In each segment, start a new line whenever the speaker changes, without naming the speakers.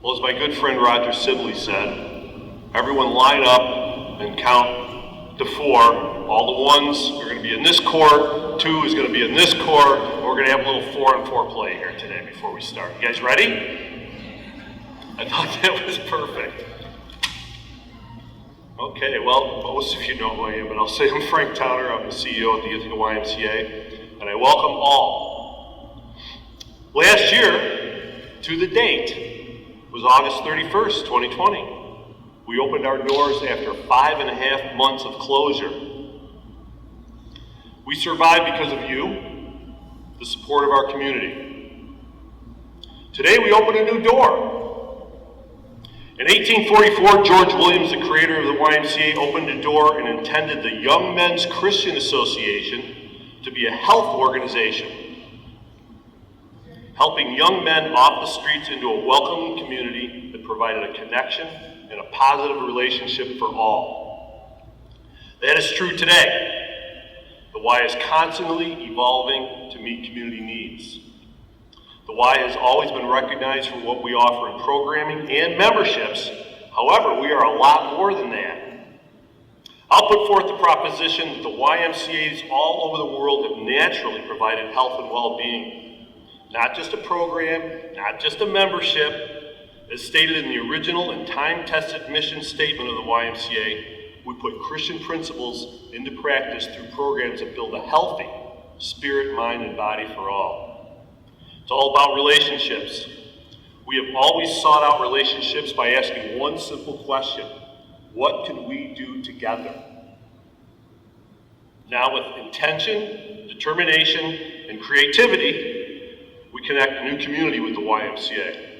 Well, as my good friend Roger Sibley said, everyone line up and count to 4. All the ones are going to be in this court, 2 is going to be in this court, and we're going to have a little 4-on-4 play here today before we start. You guys ready? I thought that was perfect. Okay, well, most of you know who I am, but I'll say I'm Frank Towner. I'm the CEO of the Ithaca YMCA, and I welcome all. Last year, to the date, was August 31st, 2020. We opened our doors after 5.5 months of closure. We survived because of you, the support of our community. Today we open a new door. In 1844, George Williams, the creator of the YMCA, opened a door and intended the Young Men's Christian Association to be a health organization, helping young men off the streets into a welcoming community that provided a connection and a positive relationship for all. That is true today. The Y is constantly evolving to meet community needs. The Y has always been recognized for what we offer in programming and memberships. However, we are a lot more than that. I'll put forth the proposition that the YMCAs all over the world have naturally provided health and well-being. Not just a program, not just a membership. As stated in the original and time-tested mission statement of the YMCA, we put Christian principles into practice through programs that build a healthy spirit, mind, and body for all. It's all about relationships. We have always sought out relationships by asking one simple question: what can we do together? Now, with intention, determination, and creativity, we connect a new community with the YMCA.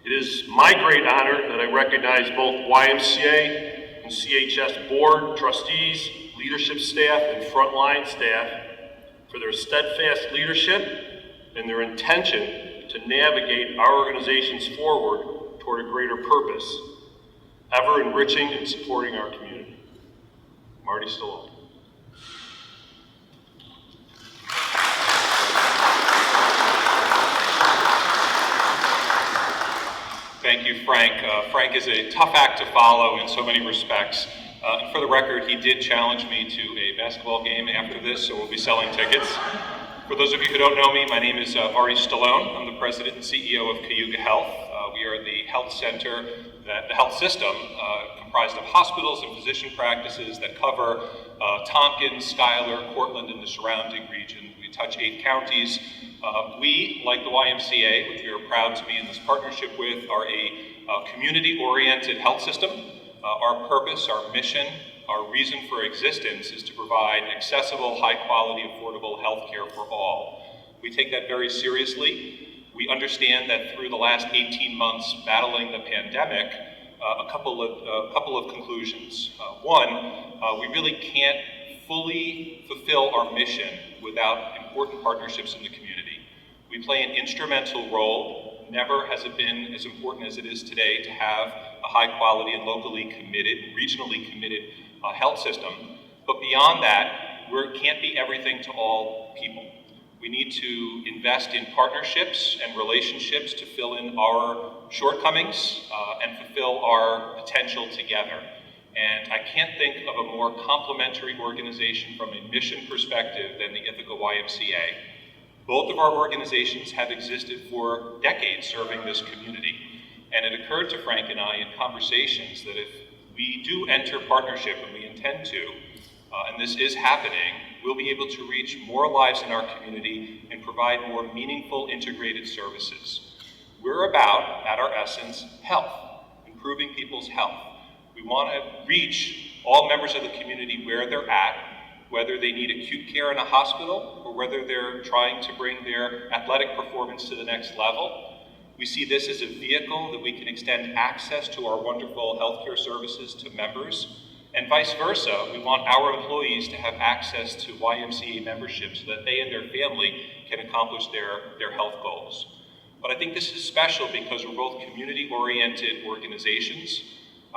It is my great honor that I recognize both YMCA and CHS board, trustees, leadership staff, and frontline staff for their steadfast leadership and their intention to navigate our organizations forward toward a greater purpose, ever enriching and supporting our community. Marty Stallone.
Thank you, Frank. Frank is a tough act to follow in so many respects. And for the record, he did challenge me to a basketball game after this, so we'll be selling tickets. For those of you who don't know me, my name is Marty Stallone. I'm the president and CEO of Cayuga-Health. We are the health center, the health system comprised of hospitals and physician practices that cover Tompkins, Schuyler, Cortland, and the surrounding region. We touch 8 counties. We, like the YMCA, which we are proud to be in this partnership with, are a community-oriented health system. Our purpose, our mission, our reason for existence is to provide accessible, high-quality, affordable health care for all. We take that very seriously. We understand that through the last 18 months battling the pandemic, a couple of conclusions. One, we really can't fully fulfill our mission without important partnerships in the community. We play an instrumental role. Never has it been as important as it is today to have a high quality and locally committed, regionally committed health system. But beyond that, we can't be everything to all people. We need to invest in partnerships and relationships to fill in our shortcomings and fulfill our potential together. And I can't think of a more complementary organization from a mission perspective than the Ithaca YMCA. Both of our organizations have existed for decades serving this community. And it occurred to Frank and I in conversations that if we do enter partnership, and we intend to, and this is happening, we'll be able to reach more lives in our community and provide more meaningful integrated services. We're about, at our essence, health, improving people's health. We want to reach all members of the community where they're at, whether they need acute care in a hospital or whether they're trying to bring their athletic performance to the next level. We see this as a vehicle that we can extend access to our wonderful healthcare services to members, and vice versa. We want our employees to have access to YMCA membership so that they and their family can accomplish their health goals. But I think this is special because we're both community-oriented organizations.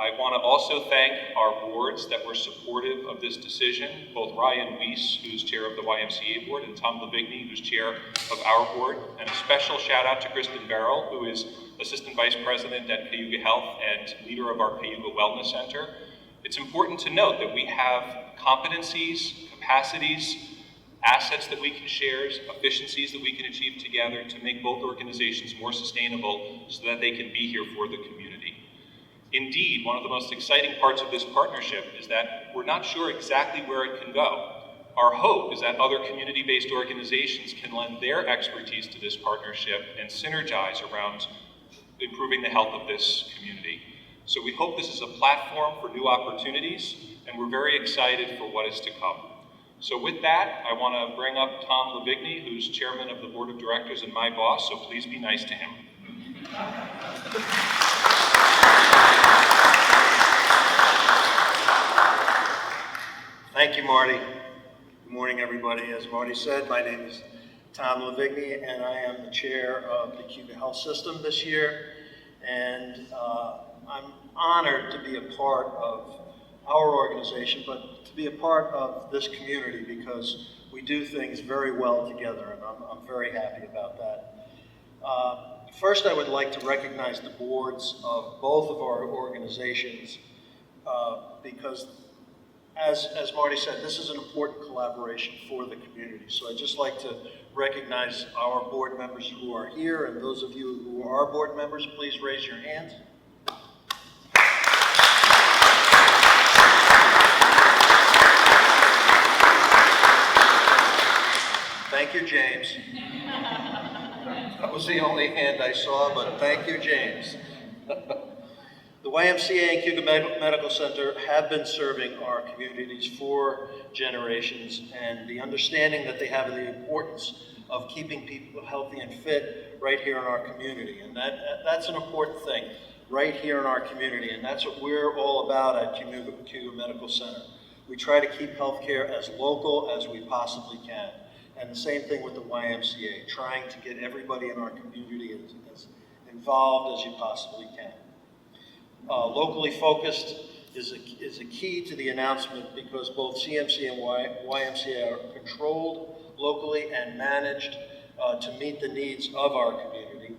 I want to also thank our boards that were supportive of this decision, both Ryan Weiss, who's chair of the YMCA board, and Tom Levickney, who's chair of our board. And a special shout out to Kristen Barrell, who is assistant vice president at Cayuga-Health and leader of our Cayuga Wellness Center. It's important to note that we have competencies, capacities, assets that we can share, efficiencies that we can achieve together to make both organizations more sustainable so that they can be here for the community. Indeed, one of the most exciting parts of this partnership is that we're not sure exactly where it can go. Our hope is that other community-based organizations can lend their expertise to this partnership and synergize around improving the health of this community. So we hope this is a platform for new opportunities, and we're very excited for what is to come. So with that, I want to bring up Tom Levickney, who's chairman of the board of directors and my boss, so please be nice to him.
Thank you, Marty. Good morning, everybody. As Marty said, my name is Tom Levickney, and I am the chair of the CayugaHealth system this year. And I'm honored to be a part of our organization, but to be a part of this community because we do things very well together, and I'm very happy about that. First, I would like to recognize the boards of both of our organizations because as Marty said, this is an important collaboration for the community. So I'd just like to recognize our board members who are here, and those of you who are board members, please raise your hands. Thank you, James. That was the only hand I saw, but thank you, James. The YMCA and Cayuga Medical Center have been serving our communities for generations, and the understanding that they have of the importance of keeping people healthy and fit right here in our community. And that's an important thing, right here in our community, and that's what we're all about at Cayuga Medical Center. We try to keep healthcare as local as we possibly can. And the same thing with the YMCA, trying to get everybody in our community as involved as you possibly can. Locally focused is a key to the announcement because both CMC and YMCA are controlled locally and managed to meet the needs of our community.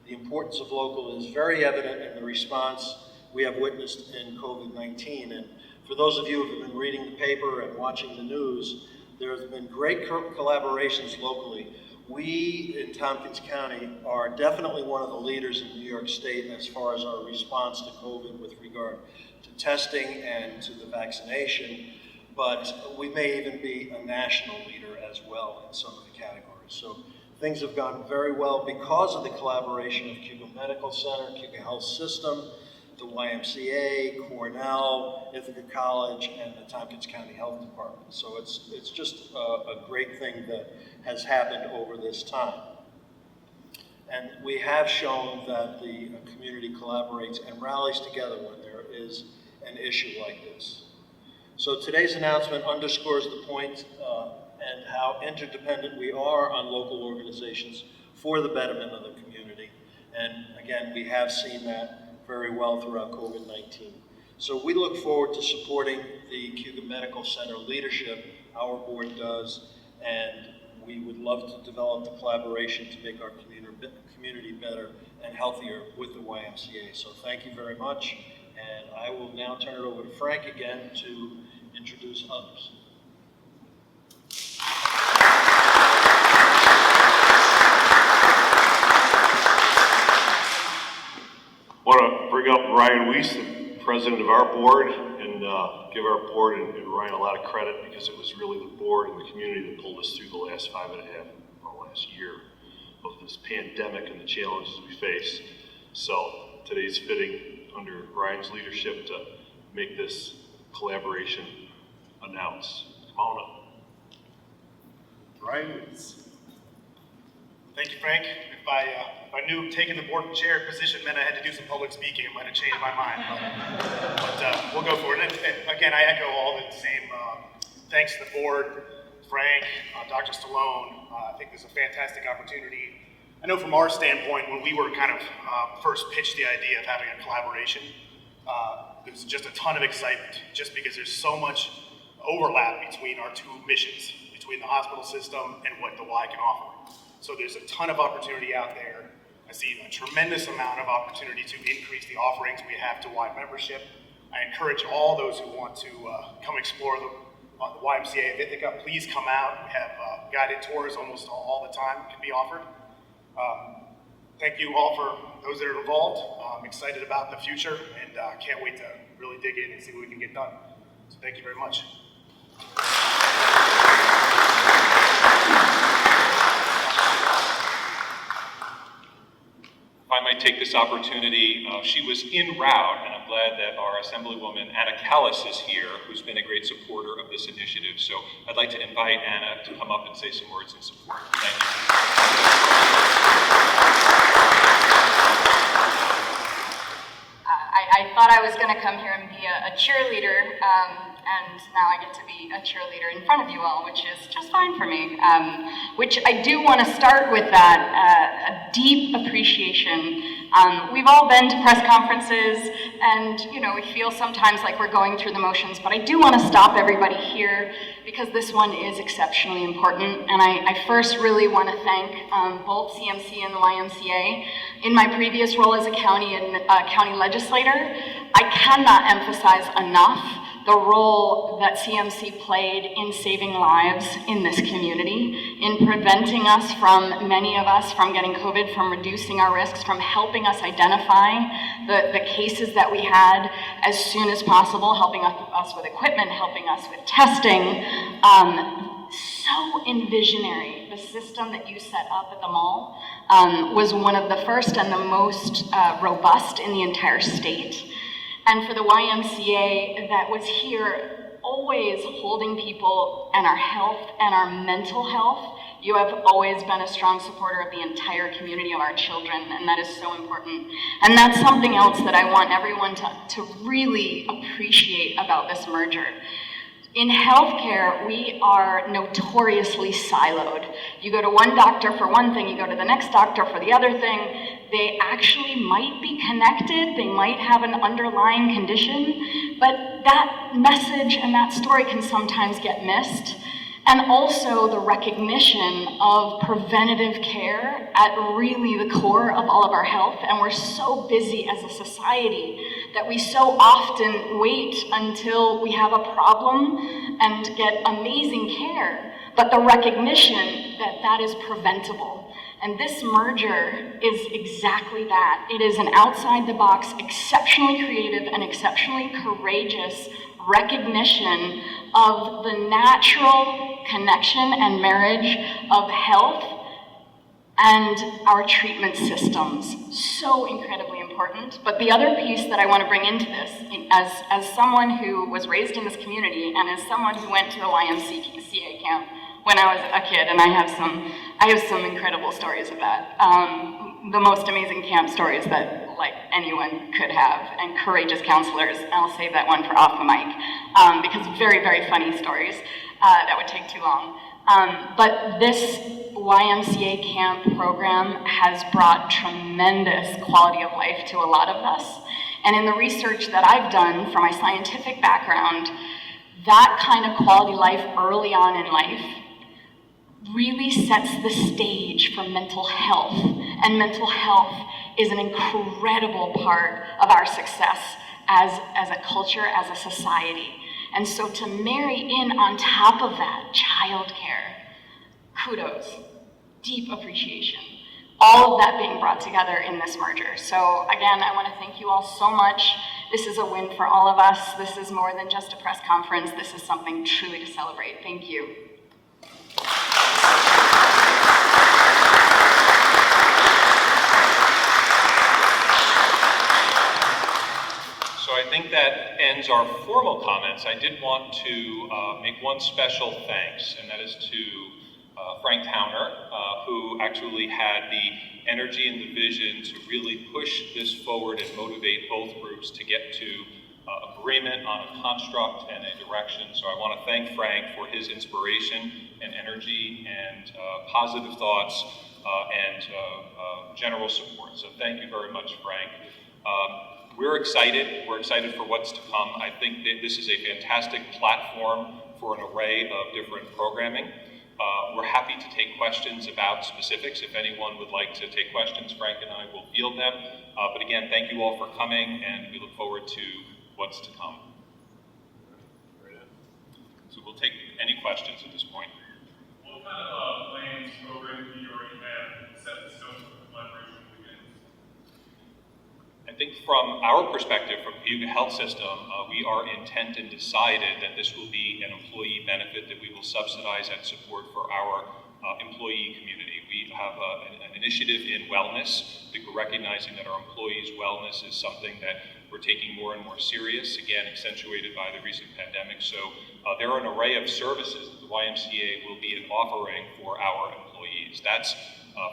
The importance of local is very evident in the response we have witnessed in COVID-19. And for those of you who have been reading the paper and watching the news, there have been great collaborations locally. We in Tompkins County are definitely one of the leaders in New York State as far as our response to COVID with regard to testing and to the vaccination, but we may even be a national leader as well in some of the categories. So things have gone very well because of the collaboration of Cayuga Medical Center, CayugaHealth System, the YMCA, Cornell, Ithaca College, and the Tompkins County Health Department. So it's just a great thing that has happened over this time. And we have shown that the community collaborates and rallies together when there is an issue like this. So today's announcement underscores the point and how interdependent we are on local organizations for the betterment of the community. And again, we have seen that very well throughout COVID-19. So we look forward to supporting the Cayuga Medical Center leadership, our board does, and we would love to develop the collaboration to make our community better and healthier with the YMCA. So thank you very much, and I will now turn it over to Frank again to introduce others.
I want to bring up Ryan Weiss, the president of our board, and give our board and Ryan a lot of credit because it was really the board and the community that pulled us through the last 5.5 or last year of this pandemic and the challenges we face. So today's fitting under Ryan's leadership to make this collaboration announced. Come on up.
Ryan Weiss. Thank you, Frank. If I knew taking the board chair position meant I had to do some public speaking, it might have changed my mind. But we'll go for it. And again, I echo all the same thanks to the board, Frank, Dr. Stallone. I think this is a fantastic opportunity. I know from our standpoint, when we were kind of first pitched the idea of having a collaboration, there's just a ton of excitement, just because there's so much overlap between our two missions, between the hospital system and what the Y can offer. So there's a ton of opportunity out there. I see a tremendous amount of opportunity to increase the offerings we have to Y membership. I encourage all those who want to come explore the YMCA of Ithaca. Please come out. We have guided tours almost all the time can be offered. Thank you all for those that are involved. I'm excited about the future and can't wait to really dig in and see what we can get done. So thank you very much.
If I might take this opportunity, she was en route, and I'm glad that our Assemblywoman Anna Callis is here, who's been a great supporter of this initiative. So I'd like to invite Anna to come up and say some words in support. Thank you.
I thought I was going to come here and be a cheerleader, and now I get to be a cheerleader in front of you all, which is just fine for me. Which I do want to start with that, a deep appreciation. We've all been to press conferences, and we feel sometimes like we're going through the motions, but I do want to stop everybody here because this one is exceptionally important, and I first really want to thank both CMC and the YMCA. In my previous role as a county legislator, I cannot emphasize enough the role that CMC played in saving lives in this community, in preventing us from, many of us, from getting COVID, from reducing our risks, from helping us identify the cases that we had as soon as possible, helping us with equipment, helping us with testing. So envisionary. The system that you set up at the mall was one of the first and the most robust in the entire state. And for the YMCA that was here always holding people and our health and our mental health, you have always been a strong supporter of the entire community of our children, and that is so important. And that's something else that I want everyone to really appreciate about this merger. In healthcare, we are notoriously siloed. You go to one doctor for one thing, you go to the next doctor for the other thing. They actually might be connected, they might have an underlying condition, but that message and that story can sometimes get missed. And also the recognition of preventative care at really the core of all of our health. And we're so busy as a society that we so often wait until we have a problem and get amazing care, but the recognition that that is preventable. And this merger is exactly that. It is an outside-the-box, exceptionally creative and exceptionally courageous recognition of the natural connection and marriage of health and our treatment systems. So incredibly important. But the other piece that I want to bring into this, as someone who was raised in this community and as someone who went to the YMCA camp when I was a kid, and I have some incredible stories of that. The most amazing camp stories that anyone could have, and courageous counselors. I'll save that one for off the mic, because very, very funny stories that would take too long. But this YMCA camp program has brought tremendous quality of life to a lot of us. And in the research that I've done from my scientific background, that kind of quality life early on in life really sets the stage for mental health. And mental health is an incredible part of our success as a culture, as a society. And so to marry in on top of that, childcare, kudos, deep appreciation, all of that being brought together in this merger. So again, I want to thank you all so much. This is a win for all of us. This is more than just a press conference. This is something truly to celebrate. Thank you.
So I think that ends our formal comments. I did want to make one special thanks, and that is to Frank Towner, who actually had the energy and the vision to really push this forward and motivate both groups to get to agreement on a construct and a direction. So I want to thank Frank for his inspiration and energy and positive thoughts and general support. So thank you very much, Frank. We're excited. We're excited for what's to come. I think that this is a fantastic platform for an array of different programming. We're happy to take questions about specifics. If anyone would like to take questions, Frank and I will field them. But again, thank you all for coming, and we look forward to what's to come. So we'll take any questions at this point.
What kind of plans, programs do you already have set in stone for the collaboration begins?
I think from our perspective, from Cayuga-Health System, we are intent and decided that this will be an employee benefit that we will subsidize and support for our employee community. We have an initiative in wellness. I think we're recognizing that our employees' wellness is something that we're taking more and more serious, again, accentuated by the recent pandemic. So there are an array of services that the YMCA will be offering for our employees. That's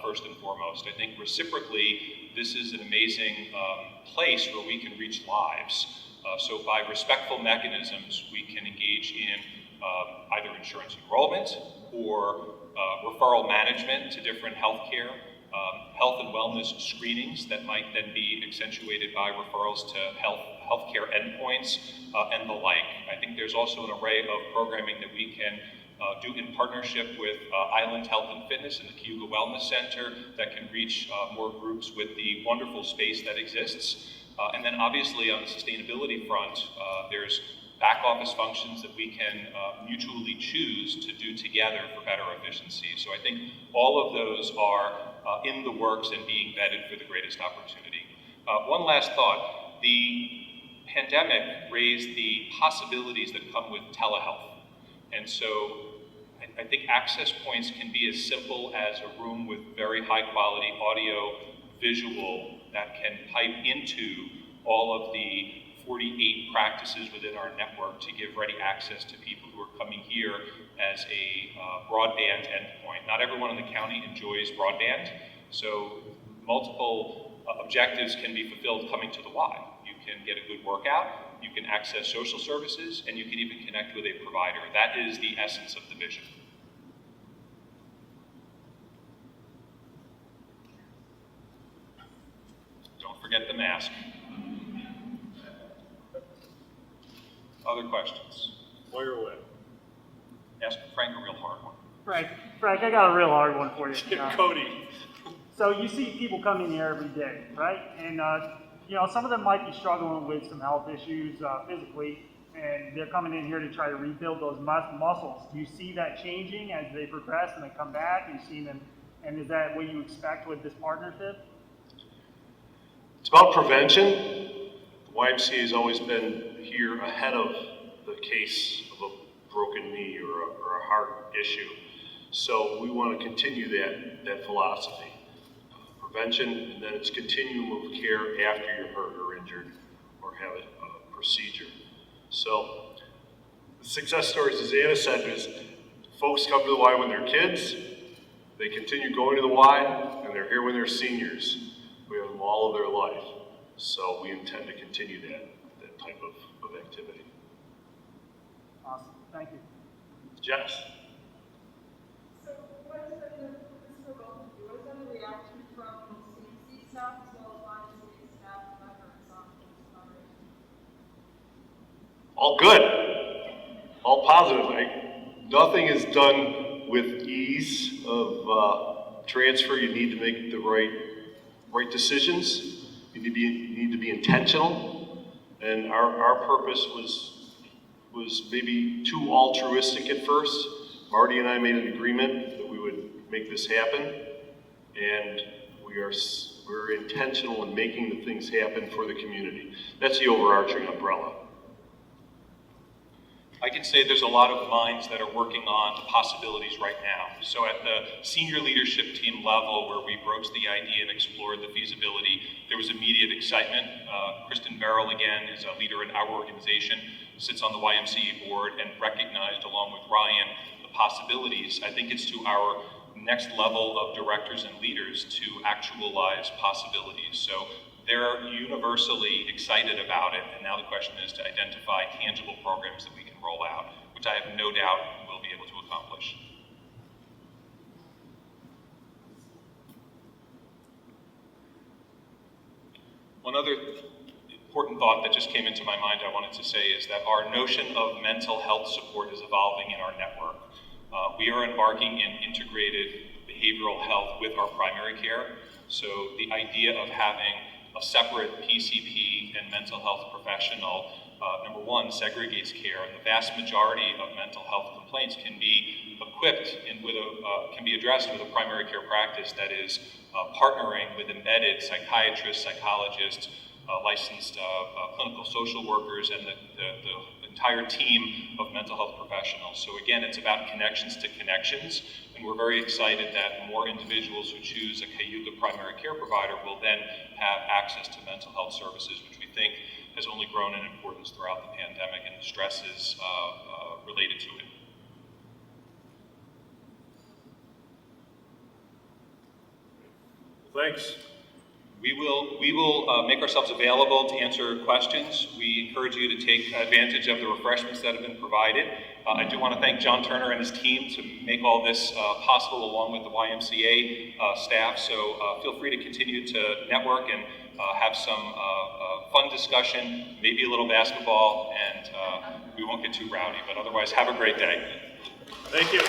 first and foremost. I think reciprocally, this is an amazing place where we can reach lives. So by respectful mechanisms, we can engage in either insurance enrollment or referral management to different healthcare, health and wellness screenings that might then be accentuated by referrals to healthcare endpoints and the like. I think there's also an array of programming that we can do in partnership with Island Health and Fitness and the Cayuga Wellness Center that can reach more groups with the wonderful space that exists. And then obviously on the sustainability front, there's back office functions that we can mutually choose to do together for better efficiency. So I think all of those are in the works and being vetted for the greatest opportunity. One last thought, the pandemic raised the possibilities that come with telehealth. And so I think access points can be as simple as a room with very high quality audio visual that can pipe into all of the 48 practices within our network to give ready access to people who are coming here as a broadband endpoint. Not everyone in the county enjoys broadband, so multiple objectives can be fulfilled coming to the Y. You can get a good workout, you can access social services, and you can even connect with a provider. That is the essence of the vision. Don't forget the mask. Other questions?
Fire away.
Ask Frank a real hard one.
Frank, I got a real hard one for you.
Cody.
So you see people come in here every day, right? And you know, some of them might be struggling with some health issues physically, and they're coming in here to try to rebuild those muscles. Do you see that changing as they progress and they come back? You see them, and is that what you expect with this partnership?
It's about prevention. The YMCA has always been here ahead of the case of a broken knee or a heart issue. So we want to continue that philosophy. Prevention, and then it's continuum of care after you're hurt or injured or have a procedure. So the success stories, as Anna said, is folks come to the Y when they're kids, they continue going to the Y, and they're here when they're seniors. We have them all of their life. So we intend to continue that type of activity.
Awesome, thank you.
Jess?
So what has been this for both of you? What has been the reaction from CDC staff as well as YMCA staff members on this collaboration?
All good. All positive. Nothing is done with ease of transfer. You need to make the right decisions. You need to be intentional. And our purpose was maybe too altruistic at first. Marty and I made an agreement that we would make this happen, and we're intentional in making the things happen for the community. That's the overarching umbrella.
I can say there's a lot of minds that are working on the possibilities right now. So at the senior leadership team level, where we broached the idea and explored the feasibility, there was immediate excitement. Kristen Merrill, again, is a leader in our organization, sits on the YMCA board and recognized, along with Ryan, the possibilities. I think it's to our next level of directors and leaders to actualize possibilities. So they're universally excited about it, and now the question is to identify tangible programs that we can roll out, which I have no doubt we'll be able to accomplish. One other important thought that just came into my mind I wanted to say is that our notion of mental health support is evolving in our network. We are embarking in integrated behavioral health with our primary care. So the idea of having a separate PCP and mental health professional, number one, segregates care, and the vast majority of mental health complaints can be equipped and can be addressed with a primary care practice that is partnering with embedded psychiatrists, psychologists, licensed clinical social workers, and the entire team of mental health professionals. So again, it's about connections to connections, and we're very excited that more individuals who choose a Cayuga primary care provider will then have access to mental health services, which we think has only grown in importance throughout the pandemic and the stresses related to it.
Thanks.
We will make ourselves available to answer questions. We encourage you to take advantage of the refreshments that have been provided. I do want to thank John Turner and his team to make all this possible, along with the YMCA staff. So feel free to continue to network and have some fun discussion, maybe a little basketball, and we won't get too rowdy, but otherwise have a great day.
Thank you.